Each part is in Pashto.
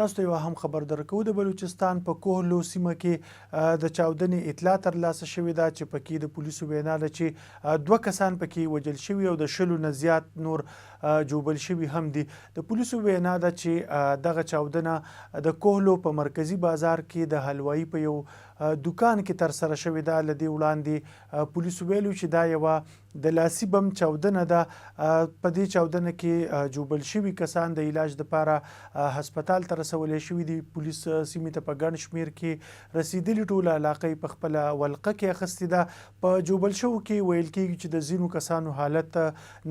تاسو ته یوه هم خبر درکوو د بلوچستان په کوهلو سیمه کې د چاودنې اطلاع ترلاسه شوې ده چې پکې د پولیسو وینا ده چې 2 کسان پکې وژل شوي او د 20 نه زیات نور جوبل شوي هم دي. د پولیسو وینا ده چې دغه چاودنه د کوهلو په مرکزي بازار کې د حلوایي په یو دوکان کې ترسره شوې ده. له دې وړاندې پولیسو ویلو چې دا یوه د لاسي بم چاودنه ده. په دې چاودنه کې جوبل شوي کسان د علاج دپاره هسپتال ته رسولی شوي دي. پولیس سیمې ته په ګڼ شمېر کې رسېدلي ټوله علاقه یې په خپله ولقه کې اخیستې ده. په جوبل شوو کې ویل کېږي چې د ځینو کسانو حالت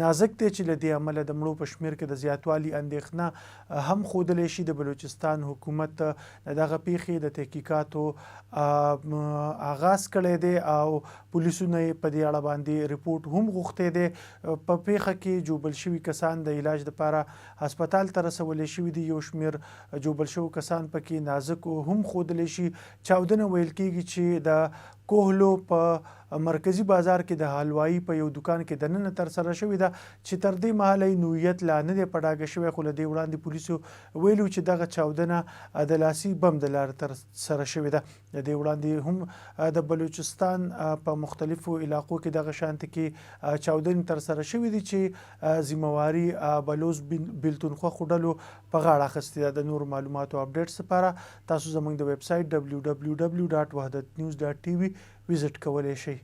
نازک دی چې له دې امله د مړو په شمېر کې د زیاتوالي اندېښنه هم ښودلی شي. د بلوچستان حکومت د دغه پیښې د تحقیقاتو آغاز کړی دی او پولیسو نه یې په دې اړه باندې ریپورټ هم غوښتی دی. په پیښه کې جوبل شوي کسان د علاج دپاره هسپتال ته رسولی شوي دي. یو شمېر جوبل شوي کسان پکې نازک هم ښودلی شي. چاودنه ویل کېږي چې د کوهلو په مرکزي بازار کې د حلوایي په یو دوکان کې دننه ترسره شوې ده چې تر دې مهاله یې نوعیت لا نه دی په ډاګه شوی. خو له دې وړاندې پولیسو ویلو چې دغه چاودنه د لاسي بم د لارې ترسره شوې ده. د دې وړاندې هم د بلوچستان په مختلفو علاقو کې دغه شانتې کې چاودنې ترسره شوې دي چې ذمهواري بلوچ بیلتونخوا ډلو په غاړه اخیستې ده. د نورو معلوماتو اپډیټس لپاره تاسو زموږ د ویب سایټ www.wahdatnews.tv وزټ کولی شئ.